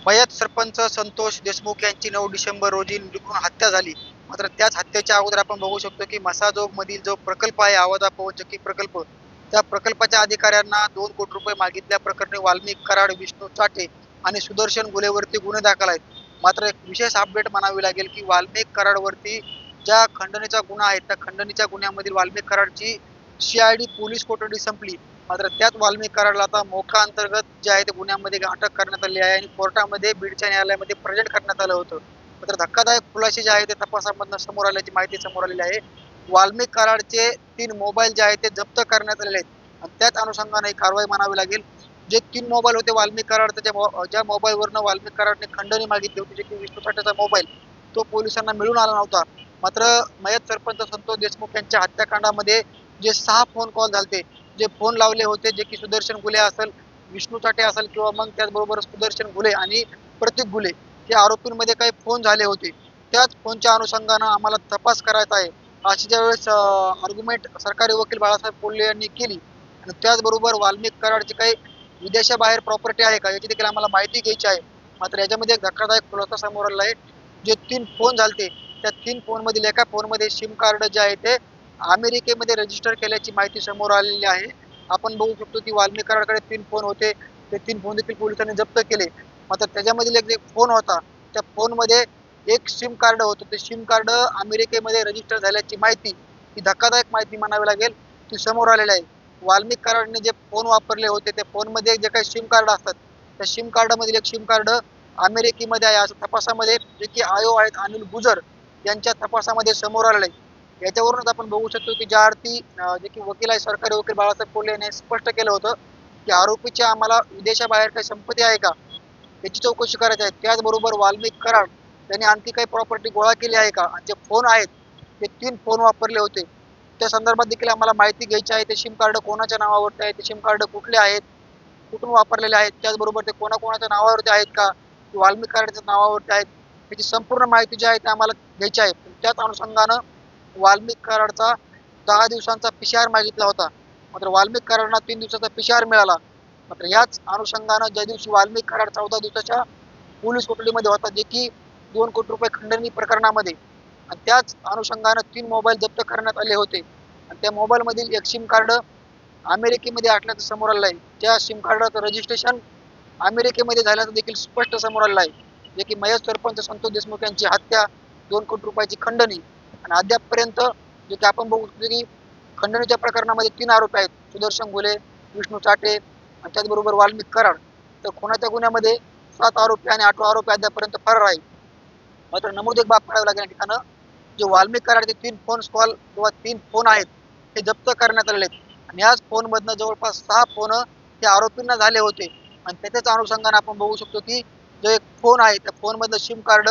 मयत सरपंच संतोष देशमुख यांची 9 डिसेंबर रोजी निर्घृण हत्या झाली. मात्र त्याच हत्येच्या अगोदर आपण बघू शकतो की मसाजोग मधील जो प्रकल्प आहे आवाजा पवनचक्की प्रकल्प, त्या प्रकल्पाच्या अधिकाऱ्यांना 2 कोटी रुपये मागितल्या प्रकरणी वाल्मिक कराड, विष्णू चाटे आणि सुदर्शन घुलेवरती गुन्हे दाखल आहेत. मात्र एक विशेष अपडेट म्हणावी लागेल की वाल्मिक कराडवरती ज्या खंडणीचा गुन्हा आहे त्या खंडणीच्या गुन्ह्यामधील वाल्मिक कराडची CID पोलीस कोठडी संपली. मात्र त्याच वाल्मिक कराडला आता मोका अंतर्गत जे आहे ते गुन्ह्यामध्ये अटक करण्यात आली आहे आणि कोर्टामध्ये बीडच्या न्यायालयामध्ये प्रेझेंट करण्यात आलं होतं. मात्र धक्कादायक खुलासे जे आहे ते तपासामधनं समोर आल्याची माहिती समोर आलेली आहे. वाल्मिक कराडचे 3 मोबाईल जे आहेत ते जप्त करण्यात आलेले आहेत आणि त्याच अनुषंगाने ही कारवाई म्हणावी लागेल. जे 3 मोबाईल होते वाल्मिक कराडचे ज्या मोबाईलवरनं वाल्मिक कराडने खंडणी मागितली होती, जे की विष्णू साठेचा मोबाईल, तो पोलिसांना मिळून आला नव्हता. मात्र मयत सरपंच संतोष देशमुख यांच्या हत्याकांडामध्ये जे 6 फोन कॉल झालते, जे फोन लावले होते, जे की सुदर्शन घुले असेल, विष्णू चाटे असेल किंवा मग त्याचबरोबर सुदर्शन घुले आणि प्रतीक घुले या आरोपींमध्ये काही फोन झाले होते. त्याच फोनच्या अनुषंगानं आम्हाला तपास करायचा आहे, अशी ज्यावेळेस आर्ग्युमेंट सरकारी वकील बाळासाहेब कोल्हे यांनी केली आणि त्याचबरोबर वाल्मिक कराडची काही विदेशाबाहेर प्रॉपर्टी आहे का याची देखील आम्हाला माहिती घ्यायची आहे. मात्र याच्यामध्ये एक धक्कादायक खुलासा समोर आला आहे. जे 3 फोन झालते त्या 3 फोनमधील एका फोनमध्ये सिम कार्ड जे आहे ते अमेरिकेमध्ये रजिस्टर केल्याची माहिती समोर आलेली आहे. आपण बघू शकतो की वाल्मिक कराडकडे 3 फोन होते, ते 3 फोन देखील पोलिसांनी जप्त केले. मात्र त्याच्यामधील एक फोन होता, त्या फोनमध्ये एक सिम कार्ड होतं, ते सिम कार्ड अमेरिकेमध्ये रजिस्टर झाल्याची माहिती, ही धक्कादायक माहिती म्हणावी लागेल, ती समोर आलेली आहे. वाल्मिक कराडने जे फोन वापरले होते त्या फोनमध्ये जे काही सिम कार्ड असतात, त्या सिम कार्डमधील एक सिम कार्ड अमेरिकेमध्ये आहे असं तपासामध्ये जे की आयो आहेत अनिल गुजर यांच्या तपासामध्ये समोर आलेलं आहे. याच्यावरूनच आपण बघू शकतो की ज्या अर्थी जे की वकील आहे सरकारी वकील बाळासाहेब कोल्हे यांनी स्पष्ट केलं होतं की आरोपीची आम्हाला विदेशाबाहेर काही संपत्ती आहे का याची चौकशी करायची आहे. त्याचबरोबर वाल्मिक कराड त्यांनी आणखी काही प्रॉपर्टी गोळा केली आहे का, आणि जे फोन आहेत ते 3 फोन वापरले होते त्या संदर्भात देखील आम्हाला माहिती घ्यायची आहे. ते सिम कार्ड कोणाच्या नावावरती आहे, ते सिम कार्ड कुठले आहेत, कुठून वापरलेले आहेत, त्याचबरोबर ते कोणाकोणाच्या नावावरती आहेत का, वाल्मिक कराडच्या नावावरती आहेत, त्याची संपूर्ण माहिती जी आहे ते आम्हाला घ्यायची आहे. त्याच अनुषंगानं वाल्मिक कराडचा 10 दिवसांचा PCR मागितला होता. मात्र वाल्मिक कराडला 3 दिवसाचा PCR मिळाला. मात्र याच अनुषंगानं ज्या दिवशी वाल्मिक कराड 14 दिवसाच्या पोलीस कोठडीमध्ये होता, जे की 2 कोटी रुपये खंडणी प्रकरणामध्ये, आणि त्याच अनुषंगानं 3 मोबाईल जप्त करण्यात आले होते आणि त्या मोबाईलमधील एक सिम कार्ड अमेरिकेमध्ये असल्याचं समोर आलं आहे. त्या सिम कार्डाचं रजिस्ट्रेशन अमेरिकेमध्ये झाल्याचं देखील स्पष्ट समोर आलेलं आहे. जे की मयत सरपंच संतोष देशमुख यांची हत्या, 2 कोटी रुपयाची खंडणी आणि अद्यापपर्यंत जे की आपण बघू शकतो की खंडणीच्या प्रकरणामध्ये 3 आरोपी आहेत, सुदर्शन घुले, विष्णू चाटे आणि त्याचबरोबर वाल्मिक कराड. तर खुनाच्या गुन्ह्यामध्ये 7 आरोपी आणि 8 आरोपी अद्यापर्यंत फरार आहेत. मात्र नमूद एक बाब करावी लागेल या ठिकाणं, जे वाल्मिक कराडचे 3 फोन कॉल किंवा 3 फोन आहेत हे जप्त करण्यात आलेले आहेत आणि याच फोनमधनं जवळपास 6 फोन त्या आरोपींना झाले होते आणि त्याच्याच अनुषंगाने आपण बघू शकतो की जो एक फोन आहे त्या फोनमधलं सिम कार्ड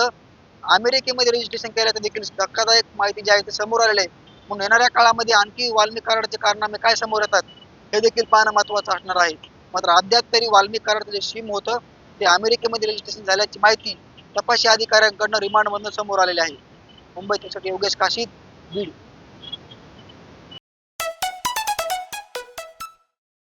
अमेरिकेमध्ये रजिस्ट्रेशन केल्याचं देखील धक्कादायक माहिती जी आहे ते समोर आलेली आहे. म्हणून येणाऱ्या काळामध्ये आणखी वाल्मिक कराडचे कारनामे काय समोर येतात हे देखील पाहणं महत्त्वाचं असणार आहे. मात्र अद्याप तरी वाल्मिक कराडचं जे सिम होतं ते अमेरिकेमध्ये रजिस्ट्रेशन झाल्याची माहिती तपासी अधिकाऱ्यांकडून रिमांडमधून समोर आलेली आहे. मुंबई त्यासाठी योगेश काशीद, बीड.